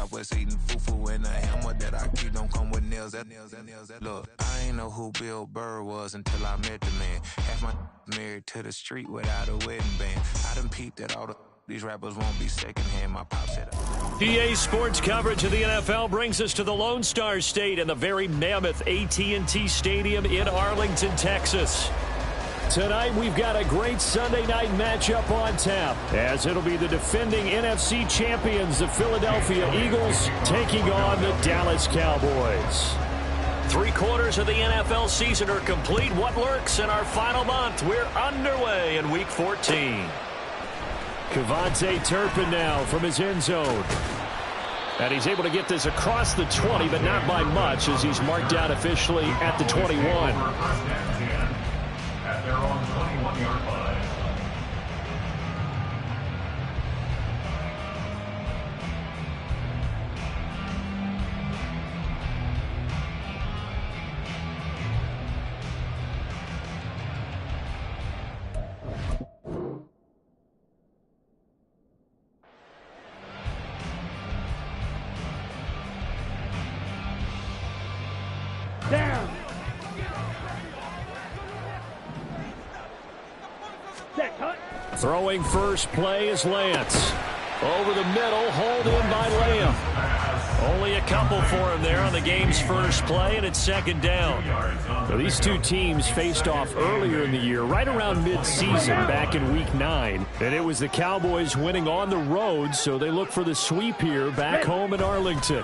Southwest eating fufu and a hammer that I keep don't come with nails. Look, I ain't know who Bill Burr was until I met the man. Half my married to the street without a wedding band. I done peeped at all these rappers won't be secondhand. My pop said PA Sports coverage of the NFL brings us to the Lone Star State and the very mammoth AT&T Stadium in Arlington, Texas. Tonight, we've got a great Sunday night matchup on tap, as it'll be the defending NFC champions, the Philadelphia Eagles, taking on the Dallas Cowboys. 3/4 of the NFL season are complete. What lurks in our final month? We're underway in Week 14. Cavante Turpin now from his end zone. And he's able to get this across the 20, but not by much, as he's marked out officially at the 21. At their own 21-yard line. Down. Throwing first play is Lance. Over the middle, hauled in by Lamb. Only a couple for him there on the game's first play, and it's second down. So these two teams faced off earlier in the year, right around mid-season, back in Week 9. And it was the Cowboys winning on the road, so they look for the sweep here back home in Arlington.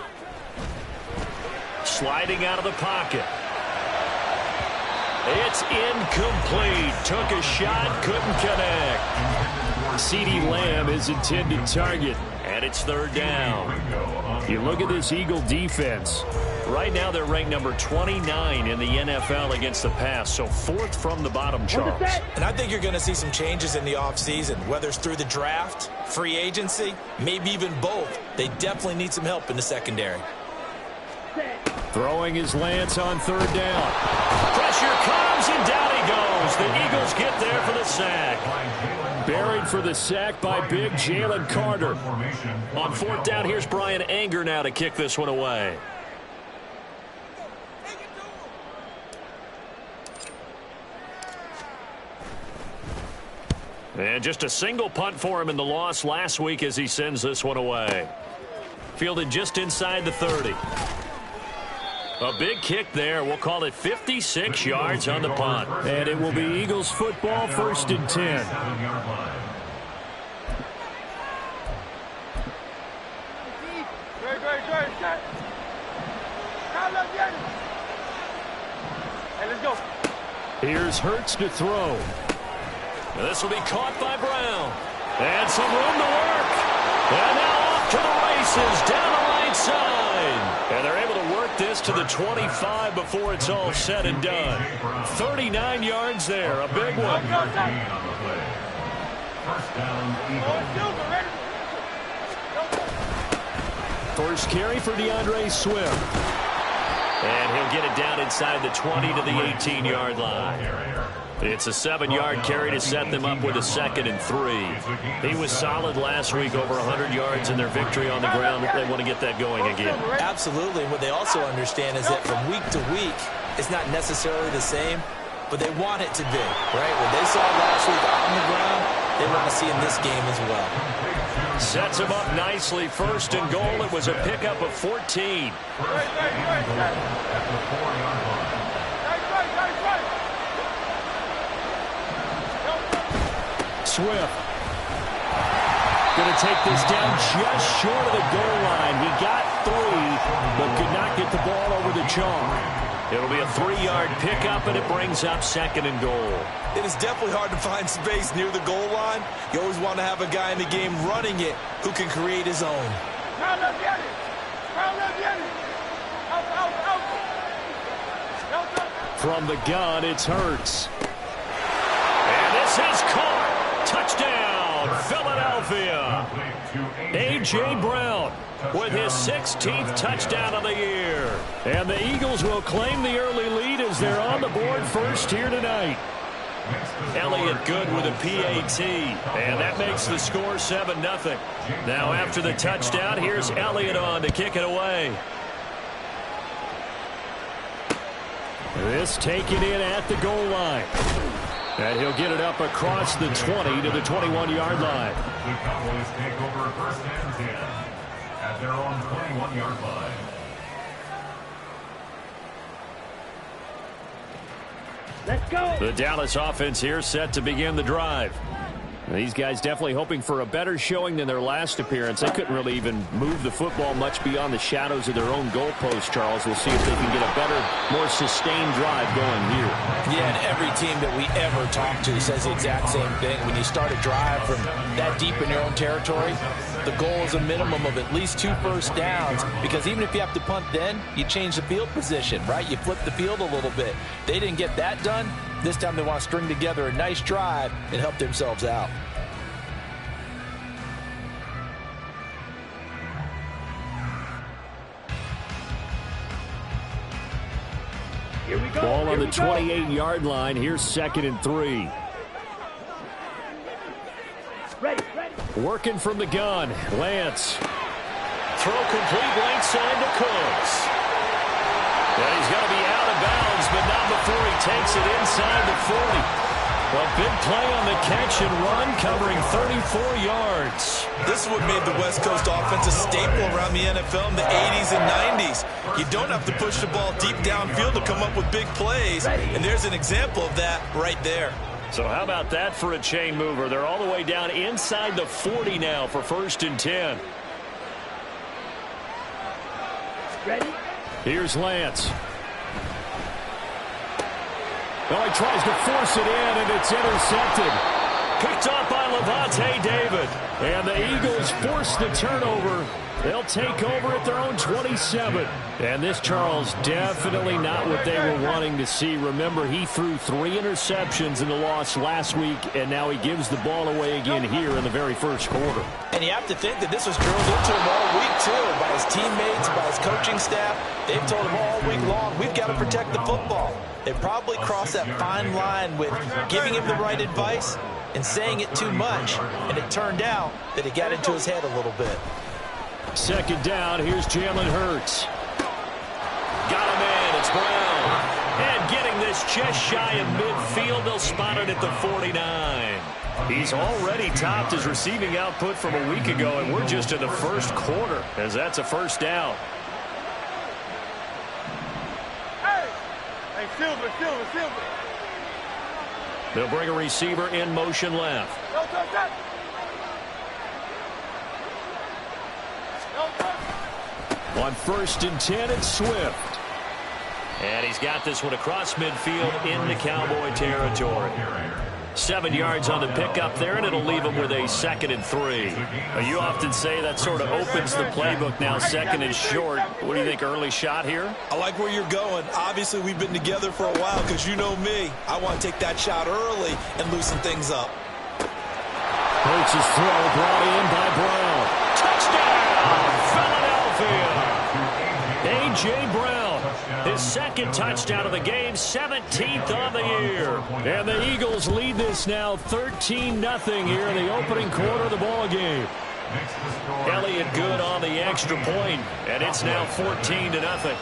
Sliding out of the pocket. It's incomplete. Took a shot, couldn't connect. CeeDee Lamb is intended target, and it's third down. You look at this Eagle defense. Right now they're ranked number 29 in the NFL against the pass, so fourth from the bottom, Charles. And I think you're going to see some changes in the offseason, whether it's through the draft, free agency, maybe even both. They definitely need some help in the secondary. Throwing is Lance on third down. Pressure comes, and down he goes. The Eagles get there for the sack. Buried for the sack by big Jalen Carter. On fourth down, here's Brian Anger now to kick this one away. And just a single punt for him in the loss last week as he sends this one away. Fielded just inside the 30. A big kick there. We'll call it 56 yards on the punt. And it will be Eagles football, first and 10. Hey, let's go. Here's Hurts to throw. This will be caught by Brown. And some room to work. And now off to the races down the right side. And they're able to work this to the 25 before it's all said and done. 39 yards there, a big one. First carry for DeAndre Swift. And he'll get it down inside the 20 to the 18-yard line. It's a 7-yard carry to set them up with a 2nd and 3. He was solid last week, over 100 yards in their victory on the ground. They want to get that going again. Absolutely. What they also understand is that from week to week, it's not necessarily the same, but they want it to be, right? What they saw last week on the ground, they want to see in this game as well. Sets him up nicely. First and goal. It was a pickup of 14. Swift going to take this down just short of the goal line. He got 3, but could not get the ball over the chalk. It'll be a 3-yard pickup, and it brings up 2nd and goal. It is definitely hard to find space near the goal line. You always want to have a guy in the game running it who can create his own. From the gun, it's Hurts. And this is caught. Touchdown, Philadelphia. A.J. Brown with his 16th touchdown of the year. And the Eagles will claim the early lead as they're on the board first here tonight. Elliott good with a PAT, and that makes the score 7-0. Now after the touchdown, here's Elliott on to kick it away. This taken in at the goal line. And he'll get it up across the 20 to the 21-yard line. The Cowboys take over first and 10 at their own 21-yard line. Let's go. The Dallas offense here set to begin the drive. These guys definitely hoping for a better showing than their last appearance. They couldn't really even move the football much beyond the shadows of their own goalpost, Charles. We'll see if they can get a better, more sustained drive going here. Yeah, and every team that we ever talk to says the exact same thing. When you start a drive from that deep in your own territory, the goal is a minimum of at least 2 first downs, because even if you have to punt then, you change the field position, right? You flip the field a little bit. They didn't get that done. This time they want to string together a nice drive and help themselves out. Here we go. Ball on the Here we go. 28-yard line. Here's 2nd and 3. Ready. Working from the gun. Lance. Throw complete right side to Cooks. And he's going to be out of bounds, but not before he takes it inside the 40. A big play on the catch and run, covering 34 yards. This is what made the West Coast offense a staple around the NFL in the 80s and 90s. You don't have to push the ball deep downfield to come up with big plays, and there's an example of that right there. So how about that for a chain mover? They're all the way down inside the 40 now for 1st and 10. Ready. Here's Lance. Oh, he tries to force it in, and it's intercepted. Picked off by Levante David. And the Eagles force the turnover. They'll take over at their own 27. And this, Charles, definitely not what they were wanting to see. Remember, he threw 3 interceptions in the loss last week, and now he gives the ball away again here in the very first quarter. And you have to think that this was drilled into him all week, too, by his teammates, by his coaching staff. They've told him all week long, we've got to protect the football. They probably crossed that fine line with giving him the right advice and saying it too much. And it turned out that it got into his head a little bit. 2nd down, here's Jalen Hurts. Got him in, it's Brown. And getting this just shy of midfield, they'll spot it at the 49. He's already topped his receiving output from a week ago, and we're just in the first quarter, as that's a 1st down. Hey, Silver. They'll bring a receiver in motion left. Go. On 1st and 10, it's Swift. And he's got this one across midfield into Cowboy territory. 7 yards on the pickup there, and it'll leave him with a 2nd and 3. You often say that sort of opens the playbook now, 2nd and short. What do you think, early shot here? I like where you're going. Obviously, we've been together for a while, because you know me. I want to take that shot early and loosen things up. Hurts' throw brought in by Brown. Touchdown, Philadelphia! A.J. Brown, his 2nd touchdown of the game, 17th on the year. And the Eagles lead this now 13-0 here in the opening quarter of the ball game. Elliott good on the extra point, and it's now 14-0.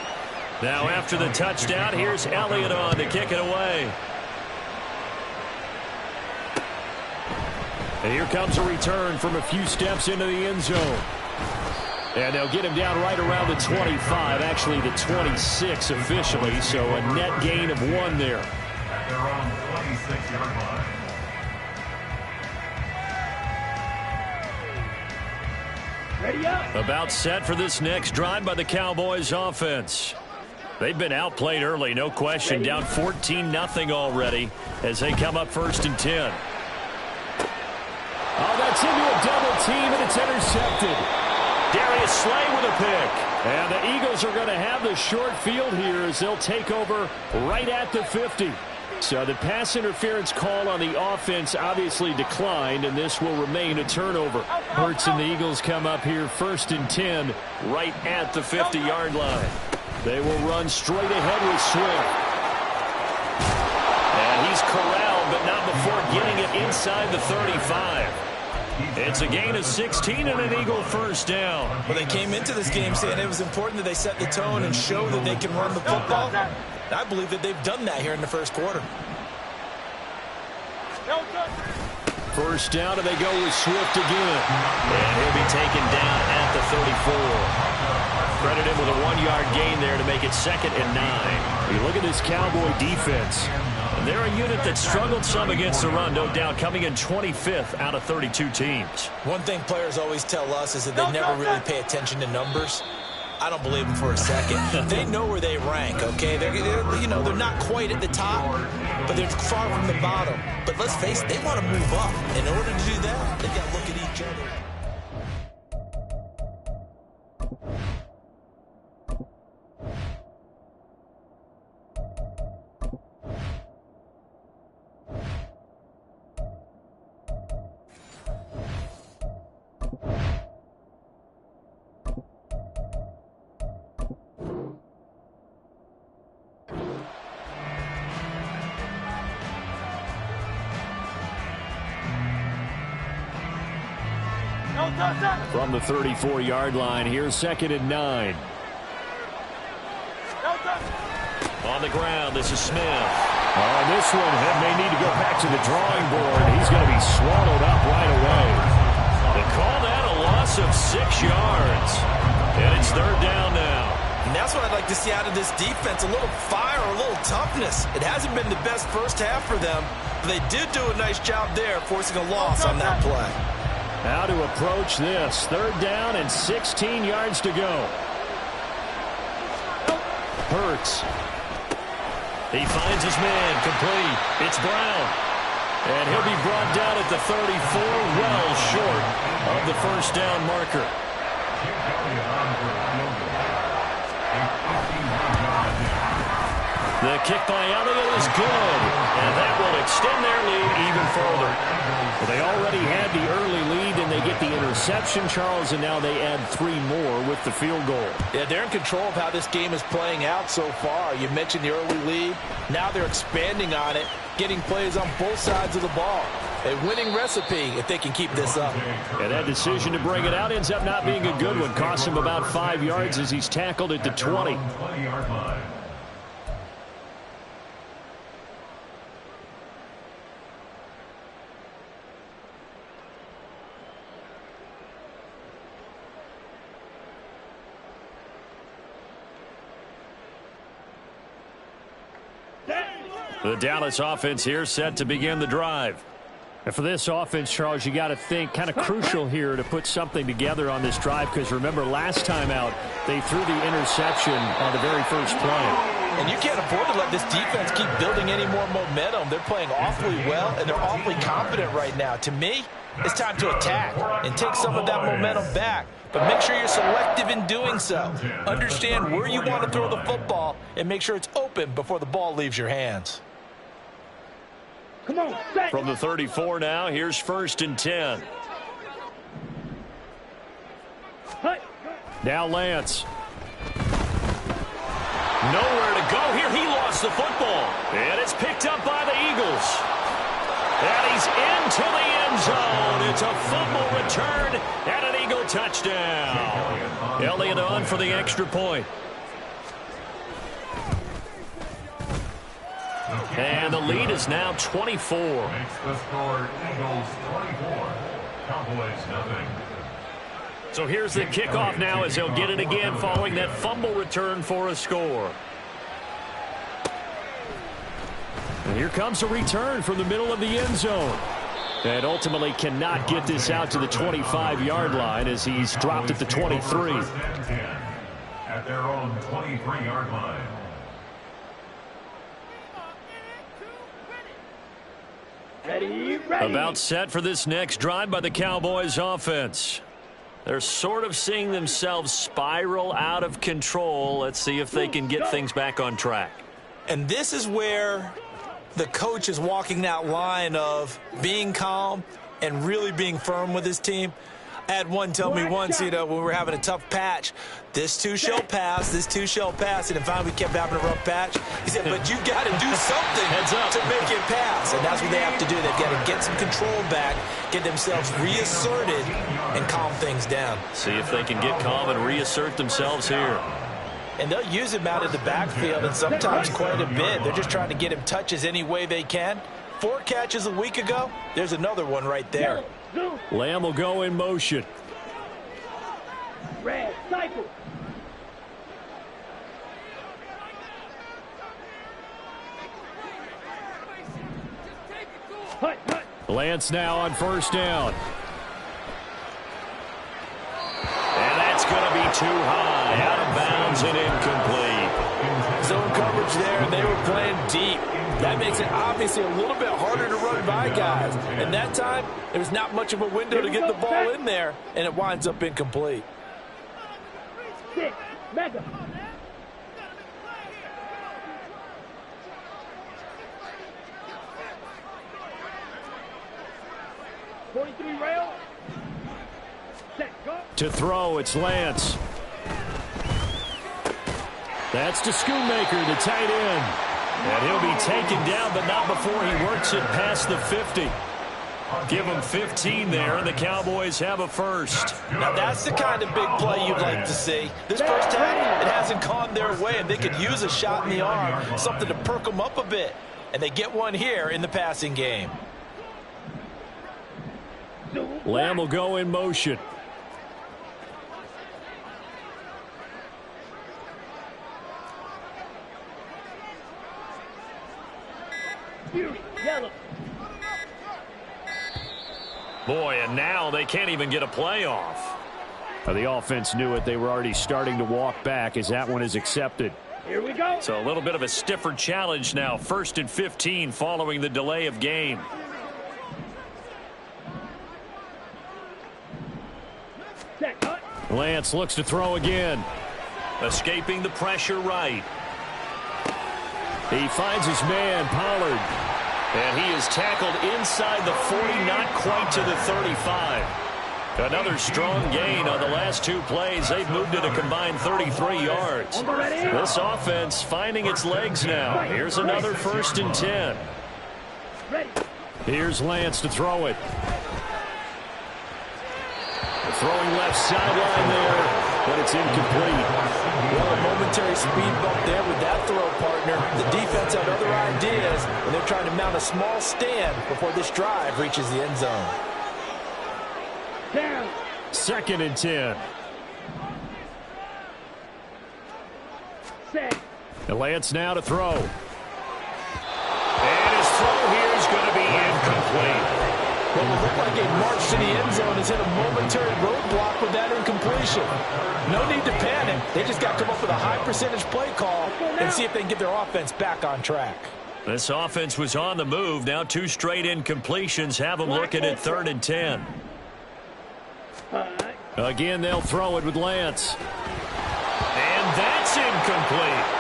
Now after the touchdown, here's Elliott on to kick it away. And here comes a return from a few steps into the end zone. And they'll get him down right around the 25, actually the 26 officially, so a net gain of 1 there. At their own 26-yard line. Ready up. About set for this next drive by the Cowboys offense. They've been outplayed early, no question, down 14-0 already as they come up 1st and 10. Oh, that's into a double team, and it's intercepted. Darius Slay with a pick. And the Eagles are going to have the short field here as they'll take over right at the 50. So the pass interference call on the offense obviously declined, and this will remain a turnover. Hurts and the Eagles come up here 1st and 10 right at the 50-yard line. They will run straight ahead with Swift. And he He's corralled, but not before getting it inside the 35. It's a gain of 16 and an Eagle first down. Well, they came into this game saying it was important that they set the tone and show that they can run the football. And I believe that they've done that here in the first quarter. First down, and they go with Swift again. And he'll be taken down at the 34. Credit him with a 1-yard gain there to make it 2nd and 9. You look at this Cowboy defense. And they're a unit that struggled some against the run, no doubt, coming in 25th out of 32 teams. One thing players always tell us is that they never really pay attention to numbers. I don't believe them for a second. They know where they rank, okay? They're not quite at the top, but they're far from the bottom. But let's face it, they want to move up. In order to do that, they got to look at each other. From the 34-yard line, here's 2nd and 9. On the ground, this is Smith. On this one, may need to go back to the drawing board. He's going to be swallowed up right away. They call that a loss of 6 yards. And it's 3rd down now. And that's what I'd like to see out of this defense, a little fire, a little toughness. It hasn't been the best first half for them, but they did do a nice job there, forcing a loss on that play. How to approach this. 3rd down and 16 yards to go. Hurts. He finds his man, complete. It's Brown. And he'll be brought down at the 34, well short of the first down marker. The kick by Elliott is good, and that will extend their lead even further. Well, they already had the early lead, and they get the interception, Charles, and now they add 3 more with the field goal. Yeah, they're in control of how this game is playing out so far. You mentioned the early lead. Now they're expanding on it, getting plays on both sides of the ball. A winning recipe if they can keep this up. And that decision to bring it out ends up not being a good one. Costs him about 5 yards as he's tackled at the 20. The Dallas offense here set to begin the drive. And for this offense, Charles, you got to think kind of crucial here to put something together on this drive, because remember last time out they threw the interception on the very first play. And you can't afford to let this defense keep building any more momentum. They're playing awfully well, and they're awfully confident right now. To me, it's time to attack and take some of that momentum back. But make sure you're selective in doing so. Understand where you want to throw the football and make sure it's open before the ball leaves your hands. Come on, set. From the 34 now, here's 1st and 10. Now Lance. Nowhere to go here. He lost the football. And it's picked up by the Eagles. And he's into the end zone. It's a fumble return and an Eagle touchdown. Elliott on for the extra point. And the lead is now 24. Makes the score Eagles 24, Cowboys nothing. So here's the kickoff now as they'll get it again following that fumble return for a score. And here comes a return from the middle of the end zone. And ultimately cannot get this out to the 25-yard line as he's dropped at the 23. At their own 23-yard line. Ready, ready. About set for this next drive by the Cowboys offense. They're sort of seeing themselves spiral out of control. Let's see if they can get things back on track. And this is where the coach is walking that line of being calm and really being firm with his team. I had one tell me once, you know, when we were having a tough patch, this too shall pass, this too shall pass. And finally we kept having a rough patch. He said, but you got to do something to make it pass. And that's what they have to do. They've got to get some control back, get themselves reasserted, and calm things down. See if they can get calm and reassert themselves here. And they'll use him out of the backfield, and sometimes quite a bit. They're just trying to get him touches any way they can. 4 catches a week ago. There's another one right there. Lamb will go in motion. Red, cycle. Lance now on first down. And that's going to be too high. Out of bounds and incomplete. Zone coverage there, and they were playing deep. That makes it obviously a little bit harder to run by guys. And that time, there's not much of a window to get the ball in there, and it winds up incomplete. 6, mega. rail. Set, go. To throw, it's Lance. That's to Schoonmaker, the tight end. And he'll be taken down, but not before he works it past the 50. Give him 15 there, and the Cowboys have a first. Now, that's the kind of big play you'd like to see. This first half, it hasn't gone their way, and they could use a shot in the arm, something to perk them up a bit. And they get one here in the passing game. Lamb will go in motion. Yellow. Boy, and now they can't even get a play off. The offense knew it. They were already starting to walk back as that one is accepted. Here we go. So a little bit of a stiffer challenge now. 1st and 15 following the delay of game. Set, cut. Lance looks to throw again. Escaping the pressure right. He finds his man, Pollard. And he is tackled inside the 40, not quite to the 35. Another strong gain on the last 2 plays. They've moved it a combined 33 yards. This offense finding its legs now. Here's another 1st and 10. Ready. Here's Lance to throw it. Throwing left sideline there, but it's incomplete. Well, a momentary speed bump there with that throw, partner. The defense had other ideas, and they're trying to mount a small stand before this drive reaches the end zone. Down. 2nd and 10. Set. And Lance now to throw. And his throw here is going to be incomplete. Well, it looked like a march to the end zone is hit a momentary roadblock with that incompletion. No need to panic. They just got to come up with a high percentage play call and see if they can get their offense back on track. This offense was on the move. Now 2 straight incompletions have them looking at 3rd and 10. Again, they'll throw it with Lance. And that's incomplete.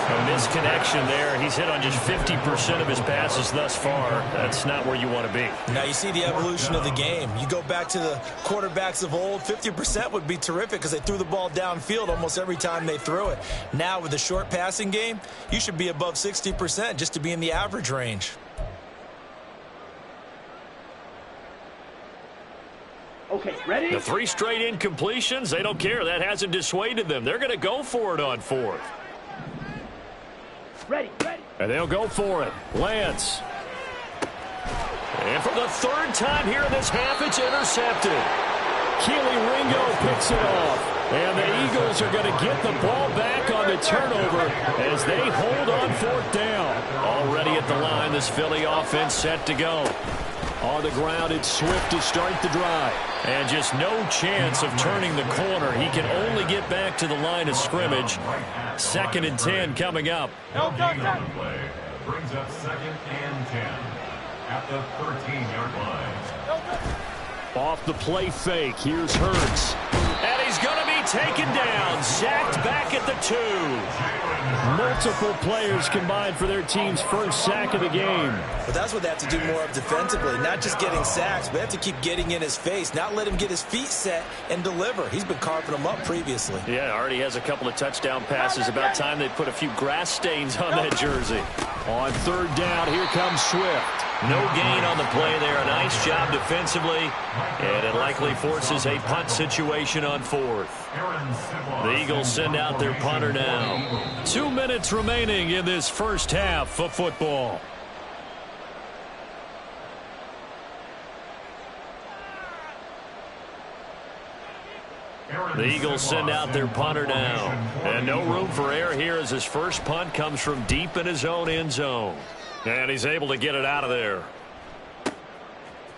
A misconnection there. He's hit on just 50% of his passes thus far. That's not where you want to be. Now you see the evolution of the game. You go back to the quarterbacks of old, 50% would be terrific because they threw the ball downfield almost every time they threw it. Now with the short passing game, you should be above 60% just to be in the average range. Okay, ready? The 3 straight incompletions, they don't care. That hasn't dissuaded them. They're going to go for it on 4th. Ready, ready. And they'll go for it. Lance. And for the 3rd time here in this half, it's intercepted. Keely Ringo picks it off. And the Eagles are going to get the ball back on the turnover as they hold on 4th down. Already at the line, this Philly offense set to go. On the ground, it's Swift to start the drive. And just no chance of turning the corner. He can only get back to the line of scrimmage. 2nd and 10 coming up. Play brings up 2nd and 10 at the 13-yard line. Off the play fake, here's Hurts. And he's going to be taken down, sacked back at the 2. Multiple players combined for their team's first sack of the game. But that's what they have to do more of defensively, not just getting sacks, but they have to keep getting in his face, not let him get his feet set and deliver. He's been carving them up previously. Yeah, already has a couple of touchdown passes. About time they put a few grass stains on that jersey. On third down, here comes Swift. No gain on the play there. A nice job defensively, and it likely forces a punt situation on fourth. The Eagles send out their punter now. 2 minutes remaining in this first half of football. The Eagles send out their punter now. And no room for error here as his first punt comes from deep in his own end zone. And he's able to get it out of there.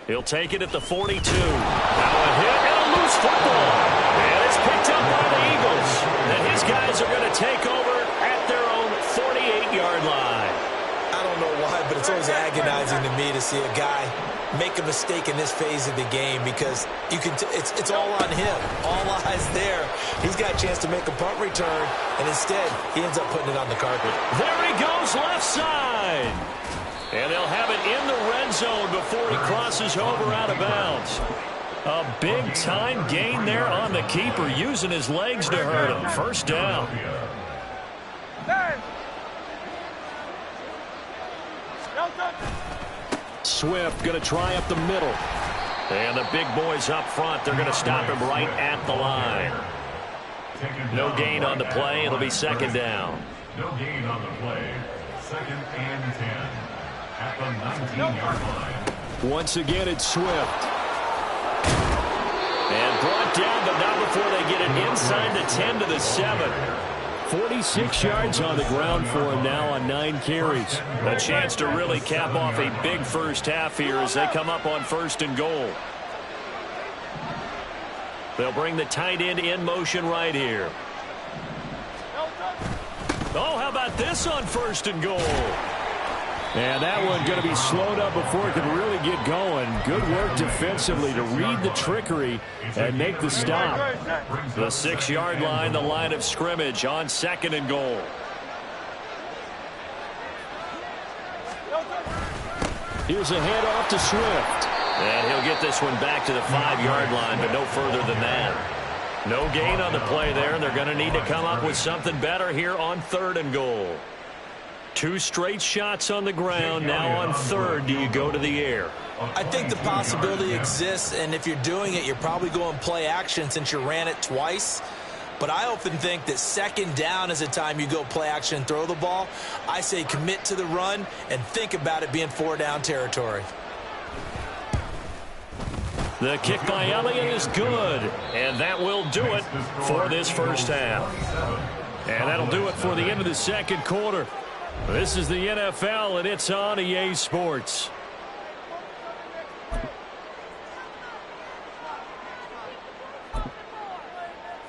He'll take it at the 42. Now a hit and a loose football. And it's picked up by the Eagles. And his guys are going to take over at their own 48-yard line. I don't know why, but it's always agonizing to me to see a guy make a mistake in this phase of the game because you can it's all on him. All eyes there. He's got a chance to make a punt return, and instead he ends up putting it on the carpet. There he goes left side. And they'll have it in the red zone before he crosses over out of bounds. A big-time gain there on the keeper, using his legs to hurt him. First down. Swift going to try up the middle. And the big boys up front, they're going to stop him right at the line. No gain on the play. It'll be second down. No gain on the play. Second and 10 at the 19-yard line. Once again, it's Swift. And brought down, but not before they get it inside the 10 to the 7. 46 yards on the ground for him now on 9 carries. A chance to really cap off a big first half here as they come up on first and goal. They'll bring the tight end in motion right here. Oh, how about this on first and goal? And that one going to be slowed up before it can really get going. Good work defensively to read the trickery and make the stop. The 6-yard line, the line of scrimmage on second and goal. Here's a handoff to Swift. And he'll get this one back to the 5-yard line, but no further than that. No gain on the play there, and they're going to need to come up with something better here on third and goal. 2 straight shots on the ground. Now on third, do you go to the air? I think the possibility exists, and if you're doing it, you're probably going play action since you ran it twice. But I often think that second down is a time you go play action and throw the ball. I say commit to the run and think about it being 4-down territory. The kick by Elliott is good, and that will do it for this first half. And that'll do it for the end of the second quarter. This is the NFL, and it's on EA Sports.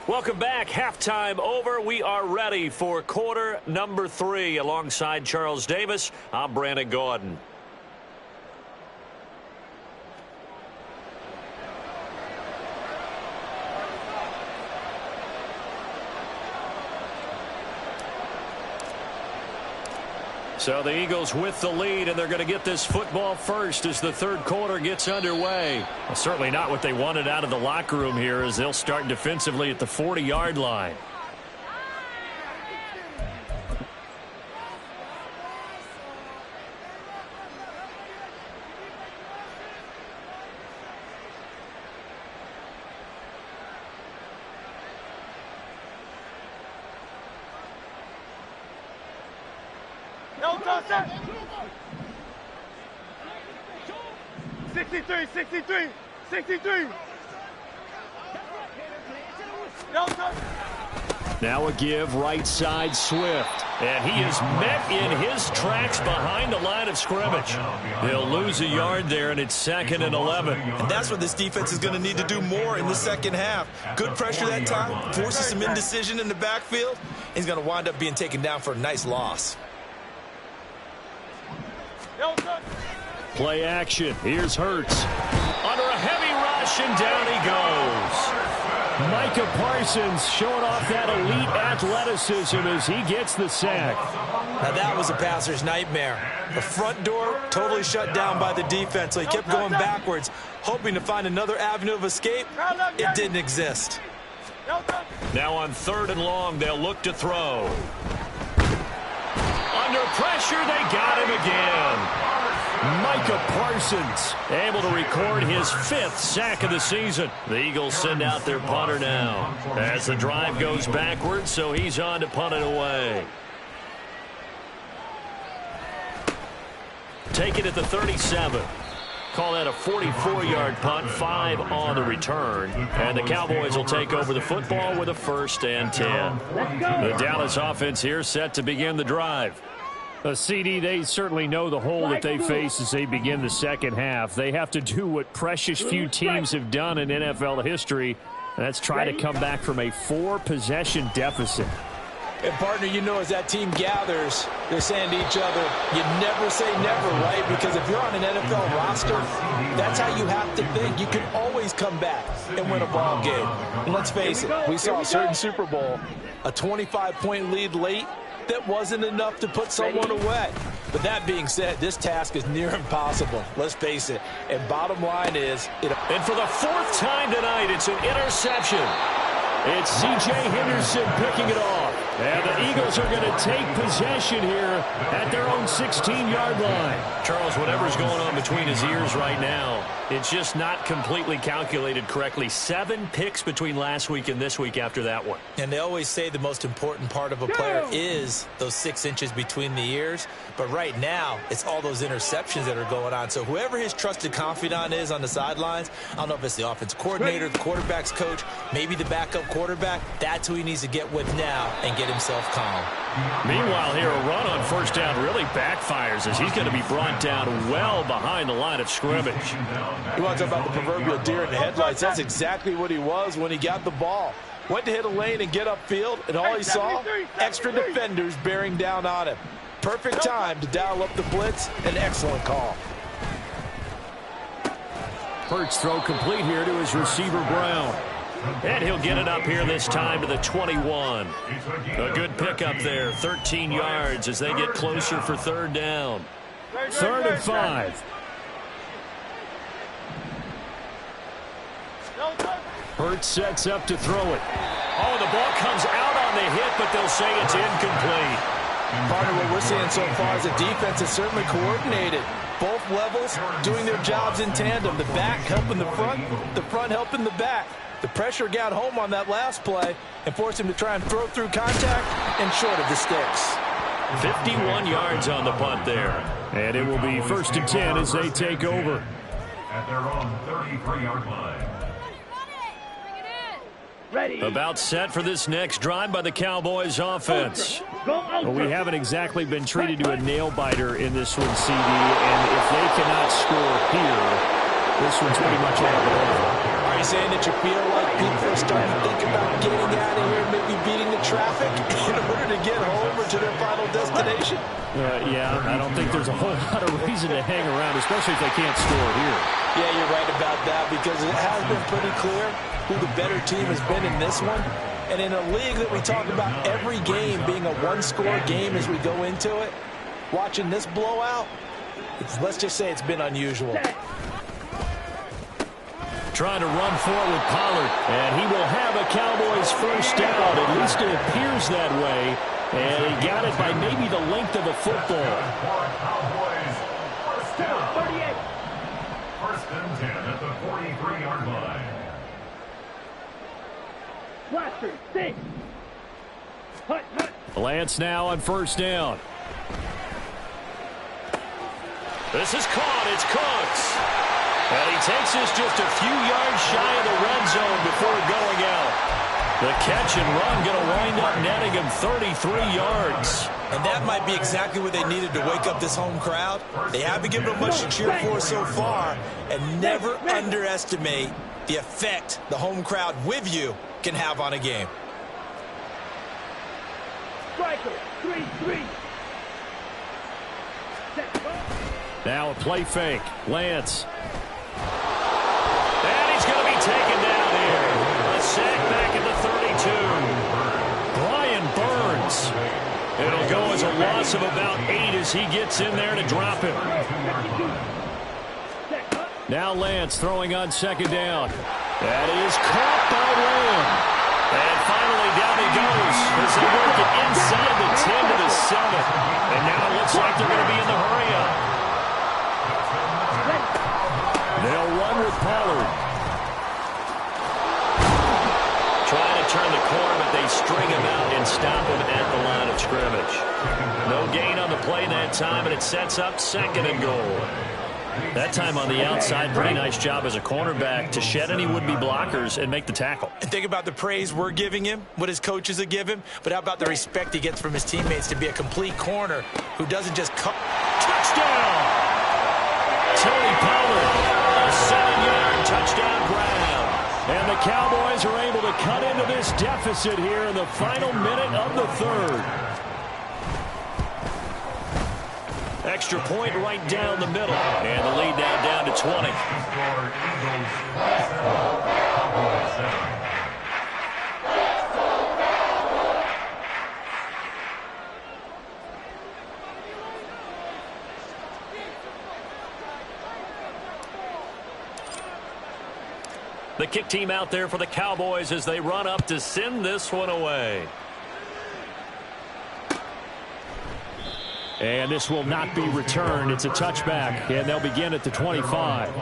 Welcome back. Halftime over. We are ready for quarter number 3. Alongside Charles Davis, I'm Brandon Gaudin. So the Eagles with the lead, and they're going to get this football first as the third quarter gets underway. Well, certainly not what they wanted out of the locker room here as they'll start defensively at the 40-yard line. No, 63. Now a give right side Swift. And he is met in his tracks behind the line of scrimmage. He'll lose a yard there, and it's 2nd and 11. And that's what this defense is going to need to do more in the second half. Good pressure that time, forces some indecision in the backfield. He's going to wind up being taken down for a nice loss. Play action. Here's Hurts. Under a heavy rush, and down he goes. Micah Parsons showing off that elite athleticism as he gets the sack. Now that was a passer's nightmare. The front door totally shut down by the defense, so he kept going backwards, hoping to find another avenue of escape. It didn't exist. Now on 3rd and long, they'll look to throw. Under pressure, they got him again. Micah Parsons able to record his 5th sack of the season. The Eagles send out their punter now as the drive goes backwards, so he's on to punt it away. Take it at the 37. Call that a 44-yard punt, 5 on the return. And the Cowboys will take over the football with a 1st and 10. The Dallas offense here set to begin the drive. CD, they certainly know the hole that they face as they begin the second half. They have to do what precious few teams have done in NFL history, and that's try to come back from a 4-possession deficit. And, partner, you know as that team gathers, they're saying to each other, you never say never, right? Because if you're on an NFL roster, that's how you have to think. You can always come back and win a ball game. And let's face it, we saw a certain Super Bowl, a 25-point lead late, that wasn't enough to put someone away. But that being said, this task is near impossible. Let's face it. And bottom line is... And for the 4th time tonight, it's an interception. It's C.J. Henderson picking it off. And the Eagles are going to take possession here at their own 16-yard line. Charles, whatever's going on between his ears right now, it's just not completely calculated correctly. 7 picks between last week and this week after that one. And they always say the most important part of a player is those 6 inches between the ears. But right now, it's all those interceptions that are going on. So whoever his trusted confidant is on the sidelines, I don't know if it's the offensive coordinator, the quarterback's coach, maybe the backup quarterback, that's who he needs to get with now and get himself calm. Meanwhile, here a run on 1st down really backfires as he's going to be brought down well behind the line of scrimmage. You want to talk about the proverbial deer in the headlights? That's exactly what he was when he got the ball. Went to hit a lane and get upfield, and all he saw, extra defenders bearing down on him. Perfect time to dial up the blitz. An excellent call. Hurts throw complete here to his receiver, Brown. And he'll get it up here this time to the 21. A good pickup there, 13 yards as they get closer for 3rd down. 3rd and 5. Hurts sets up to throw it. Oh, the ball comes out on the hit, but they'll say it's incomplete. Part of what we're seeing so far is the defense is certainly coordinated. Both levels doing their jobs in tandem. The back helping the front helping the back. The pressure got home on that last play and forced him to try and throw through contact and short of the sticks. 51 yards on the punt there. And it will be 1st and 10 as they take over. At their own 33-yard line. Ready. About set for this next drive by the Cowboys offense. Well, we haven't exactly been treated to a nail-biter in this one, CD, and if they cannot score here, this one's pretty much all over. Are you saying that you feel like people are starting to think about getting out of here, maybe beating the traffic in order to get home or to their final destination? Yeah, I don't think there's a whole lot of reason to hang around, especially if they can't score here. Yeah, you're right about that because it has been pretty clear who the better team has been in this one. And in a league that we talk about every game being a one-score game as we go into it, watching this blowout, let's just say it's been unusual. Trying to run forward with Pollard, and he will have a Cowboys 1st down. At least it appears that way. And he got it by maybe the length of a football. Cowboys, 1st down. 38. 1st and 10 at the 43-yard line. Blaster, 6. Hut, hut. Lance now on 1st down. This is caught. It's Cooks. And he takes this just a few yards shy of the red zone before going out. The catch and run going to wind up netting him 33 yards. And that might be exactly what they needed to wake up this home crowd. They haven't given them much to cheer for so far. And never underestimate the effect the home crowd with you can have on a game. Striker, 3-3. Now a play fake. Lance. And he's going to be taken down here. A sack back loss of about 8 as he gets in there to drop him. Now Lance throwing on second down. That is caught by Lamb. And finally down he goes as they work it inside the 10 to the 7. And now it looks like they're going to be in the hurry-up. They'll run with Pollard. Trying to turn the corner, but they string him out and stop him at the line of scrimmage. No gain on the play that time, and it sets up 2nd and goal. That time on the outside, pretty nice job as a cornerback to shed any would-be blockers and make the tackle. And think about the praise we're giving him, what his coaches have given him, but how about the respect he gets from his teammates to be a complete corner who doesn't just cut. Touchdown! Tony Pollard, a 7-yard touchdown grab. And the Cowboys are able to cut into this deficit here in the final minute of the 3rd. Extra point right down the middle. And the lead now down to 20. The kick team out there for the Cowboys as they run up to send this one away. And this will not be returned. It's a touchback, and they'll begin at the 25.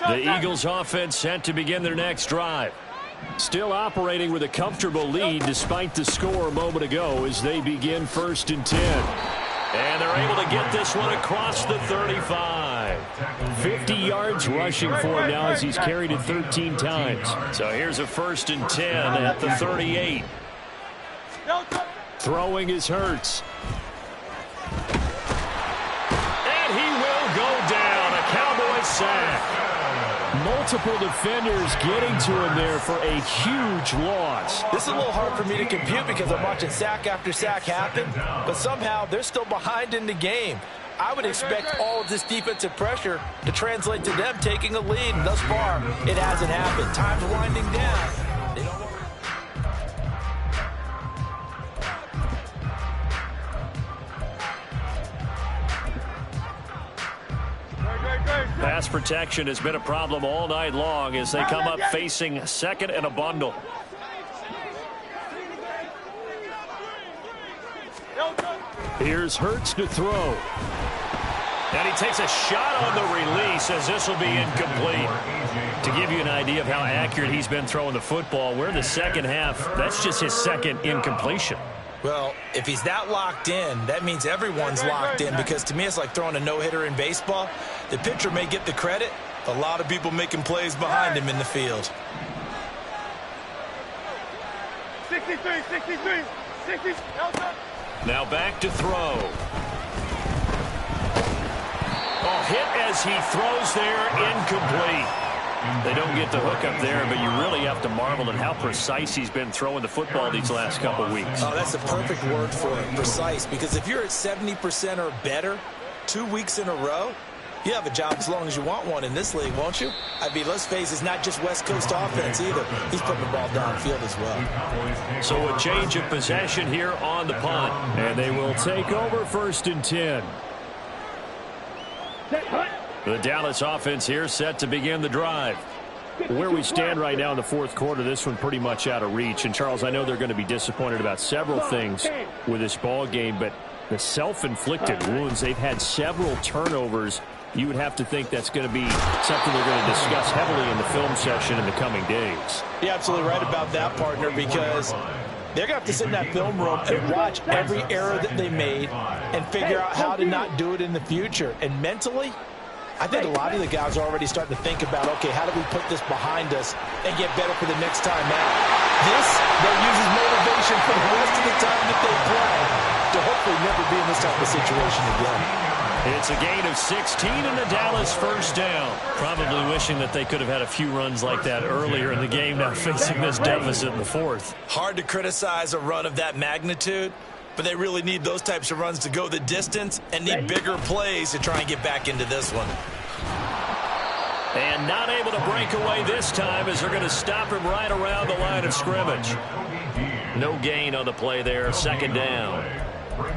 The Eagles offense set to begin their next drive. Still operating with a comfortable lead despite the score a moment ago as they begin 1st and 10. And they're able to get this one across the 35. 50 yards rushing for him now as he's carried it 13 times. So here's a 1st and 10 at the 38. Throwing is Hurts. And he will go down. A Cowboys sack. Multiple defenders getting to him there for a huge loss. This is a little hard for me to compute because I'm watching sack after sack happen, but somehow they're still behind in the game. I would expect all of this defensive pressure to translate to them taking a lead, and thus far, it hasn't happened. Time's winding down. They don't want Pass protection has been a problem all night long as they come up facing 2nd and a bundle. Here's Hurts to throw. And he takes a shot on the release as this will be incomplete. To give you an idea of how accurate he's been throwing the football, we're in the second half. That's just his 2nd incompletion. Well, if he's that locked in, that means everyone's locked in, because to me it's like throwing a no-hitter in baseball. The pitcher may get the credit, a lot of people making plays behind him in the field. 63, 60. Now back to throw. Oh, hit as he throws there, incomplete. They don't get the hook up there, but you really have to marvel at how precise he's been throwing the football these last couple weeks. Oh, that's the perfect word for it, precise, because if you're at 70% or better 2 weeks in a row, you have a job as long as you want one in this league, won't you? I mean, let's face it, it's not just West Coast offense either. He's putting the ball downfield as well. So a change of possession here on the punt. And they will take over 1st and 10. The Dallas offense here set to begin the drive. Where we stand right now in the 4th quarter, this one pretty much out of reach. And, Charles, I know they're going to be disappointed about several things with this ball game, but the self-inflicted wounds, they've had several turnovers. You would have to think that's going to be something they're going to discuss heavily in the film session in the coming days. You're absolutely right about that, partner, because they're going to have to sit in that film room and watch every error that they made and figure out how to not do it in the future. And mentally, I think a lot of the guys are already starting to think about, okay, how do we put this behind us and get better for the next time out? This, they'll use as motivation for the rest of the time that they play to hopefully never be in this type of situation again. It's a gain of 16 and the Dallas 1st down. Probably wishing that they could have had a few runs like that earlier in the game, now facing this deficit in the 4th. Hard to criticize a run of that magnitude, but they really need those types of runs to go the distance and need bigger plays to try and get back into this one. And not able to break away this time as they're going to stop him right around the line of scrimmage. No gain on the play there, second down.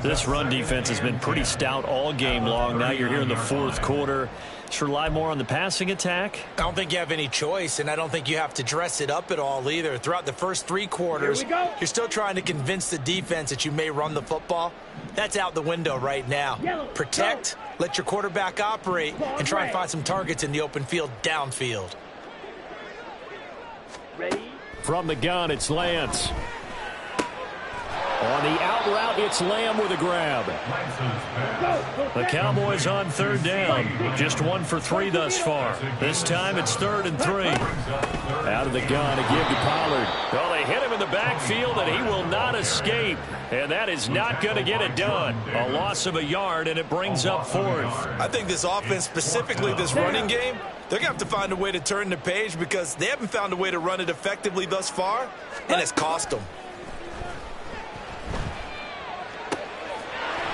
This run defense has been pretty stout all game long. Now you're here in the fourth quarter. Should rely more on the passing attack? I don't think you have any choice, and I don't think you have to dress it up at all either. Throughout the first three quarters, you're still trying to convince the defense that you may run the football. That's out the window right now. Protect, let your quarterback operate, and try and find some targets in the open field downfield. From the gun, it's Lance. On the out route, it's Lamb with a grab. The Cowboys on third down. Just 1 for 3 thus far. This time it's 3rd and 3. Out of the gun, a give to Pollard. Well, they hit him in the backfield, and he will not escape. And that is not going to get it done. A loss of a yard, and it brings up 4th. I think this offense, specifically this running game, they're going to have to find a way to turn the page because they haven't found a way to run it effectively thus far, and it's cost them.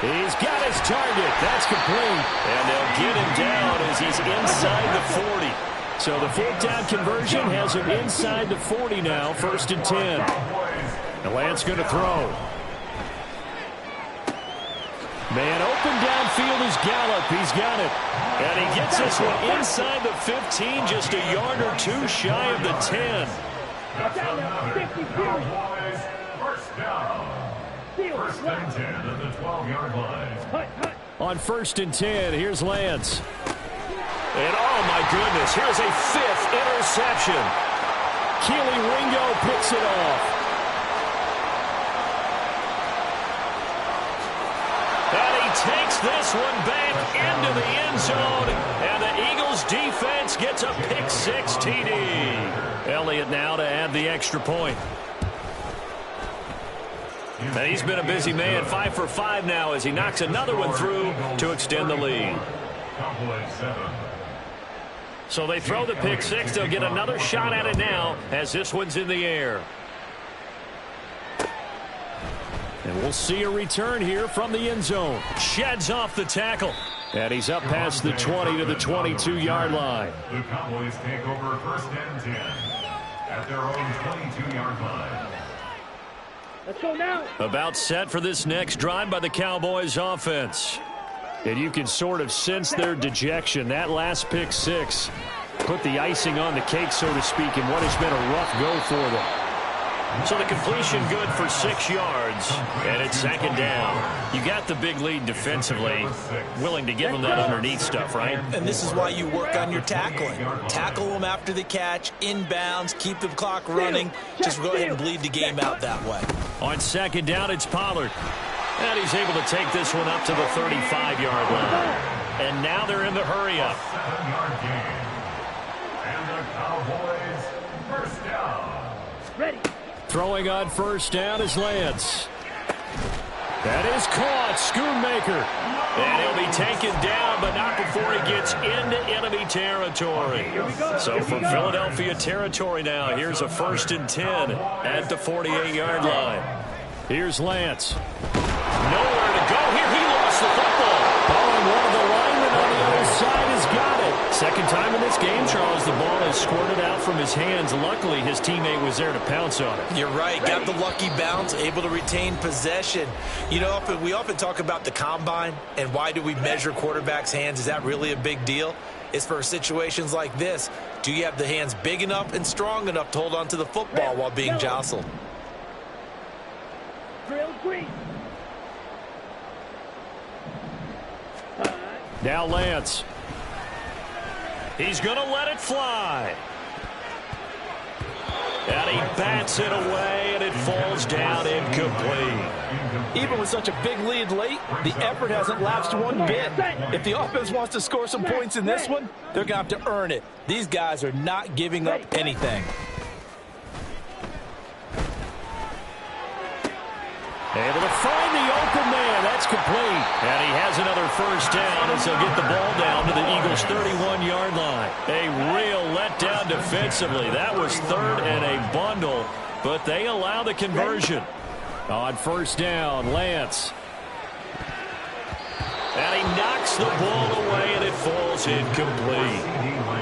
He's got his target. That's complete. And they'll get him down as he's inside the 40. So the 4th down conversion has him inside the 40 now, 1st and 10. And Lance going to throw. Man open downfield is Gallup. He's got it. And he gets this one inside the 15, just a yard or 2 shy of the 10. First down. 1st and 10 at the 12-yard line. On 1st and 10, here's Lance. And oh my goodness, here's a 5th interception. Keely Ringo picks it off. And he takes this one back into the end zone. And the Eagles defense gets a pick-6 TD. Elliott now to add the extra point. And he's been a busy man, 5 for 5 now as he knocks another one through to extend the lead. So they throw the pick-6. They'll get another shot at it now as this one's in the air. And we'll see a return here from the end zone. Sheds off the tackle. And he's up past the 20 to the 22-yard line. The Cowboys take over 1st and 10 at their own 22-yard line. Let's go now. About set for this next drive by the Cowboys offense. And you can sort of sense their dejection. That last pick-6 put the icing on the cake, so to speak, in what has been a rough go for them. So the completion good for 6 yards, and it's 2nd down. You got the big lead defensively, willing to give them that underneath stuff, right? And this is why you work on your tackling. Tackle them after the catch, inbounds, keep the clock running. Just go ahead and bleed the game out that way. On 2nd down, it's Pollard. And he's able to take this one up to the 35-yard line. And now they're in the hurry-up. 7-yard gain. And the Cowboys 1st down. Ready. Throwing on 1st down is Lance. That is caught. Schoonmaker. And he'll be taken down, but not before he gets into enemy territory. So from Philadelphia territory now, here's a 1st and 10 at the 48-yard line. Here's Lance. Nowhere to go here. He lost the football. Oh, and one of the linemen on the other side has got it. Second time in this game, Charles, the ball has squirted out from his hands. Luckily, his teammate was there to pounce on it. You're right. Got the lucky bounce, able to retain possession. You know, we often talk about the combine and why do we measure quarterbacks' hands. Is that really a big deal? It's for situations like this. Do you have the hands big enough and strong enough to hold on to the football while being jostled? Drill green. Now Lance. He's going to let it fly. And he bats it away, and it falls down incomplete. Even with such a big lead late, the effort hasn't lapsed one bit. If the offense wants to score some points in this one, they're going to have to earn it. These guys are not giving up anything. Able to find the open man. That's complete. And he has another 1st down as they'll get the ball down to the Eagles' 31-yard line. A real letdown defensively. That was 3rd and a bundle, but they allow the conversion. On 1st down, Lance. And he knocks the ball away, and it falls incomplete.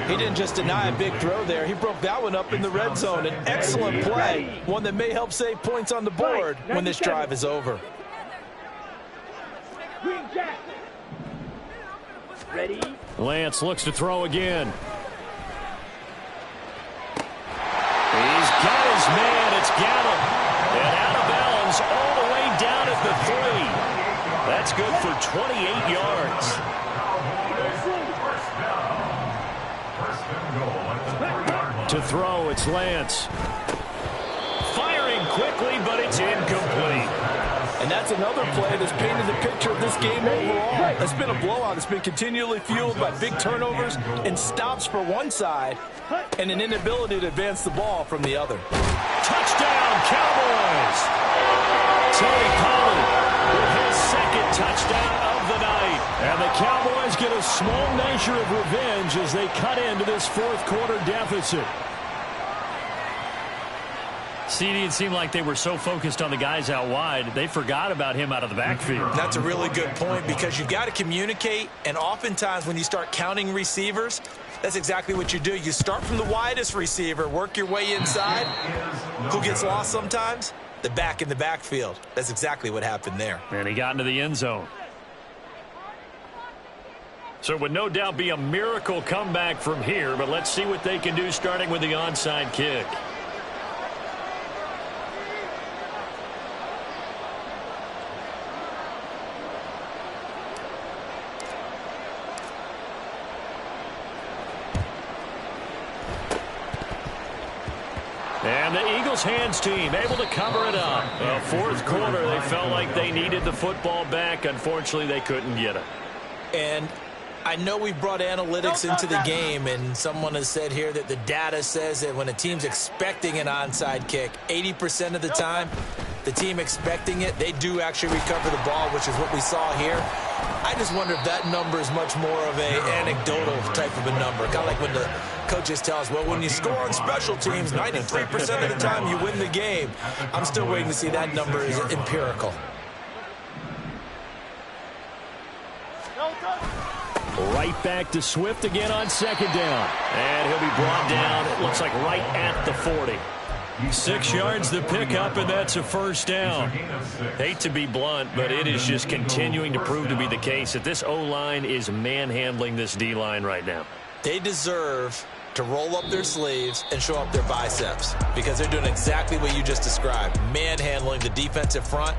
He didn't just deny a big throw there. He broke that one up in the red zone. An excellent play, one that may help save points on the board when this drive is over. Green Jack. Ready. Lance looks to throw again. He's got his man. It's Gallup. And out of bounds all the way down at the 3. That's good for 28 yards. To throw, it's Lance. Firing quickly, but it's incomplete. And that's another play that's painted the picture of this game overall. It's been a blowout. It's been continually fueled by big turnovers and stops for one side and an inability to advance the ball from the other. Touchdown, Cowboys! Tony Pollard with his second touchdown of the night. And the Cowboys get a small measure of revenge as they cut into this fourth quarter deficit. CD, it seemed like they were so focused on the guys out wide, they forgot about him out of the backfield. That's a really good point because you've got to communicate, and oftentimes when you start counting receivers, that's exactly what you do. You start from the widest receiver, work your way inside. Who gets lost sometimes? The back in the backfield. That's exactly what happened there. And he got into the end zone. So it would no doubt be a miracle comeback from here, but let's see what they can do starting with the onside kick. And the Eagles hands team able to cover it up. Fourth quarter, they felt like they needed the football back. Unfortunately, they couldn't get it. And I know we've brought analytics into the game, and someone has said here that the data says that when a team's expecting an onside kick, 80% of the time, the team expecting it, they do actually recover the ball, which is what we saw here. I just wonder if that number is much more of an anecdotal type of a number. Kind of like when the coaches tell us, well, when you score on special teams, 93% of the time you win the game. I'm still waiting to see that number is empirical. Right back to Swift again on second down. And he'll be brought down, it looks like right at the 40. 6 yards the pickup, and that's a first down. Hate to be blunt, but it is just continuing to prove to be the case that this O-line is manhandling this D-line right now. They deserve to roll up their sleeves and show up their biceps because they're doing exactly what you just described, manhandling the defensive front.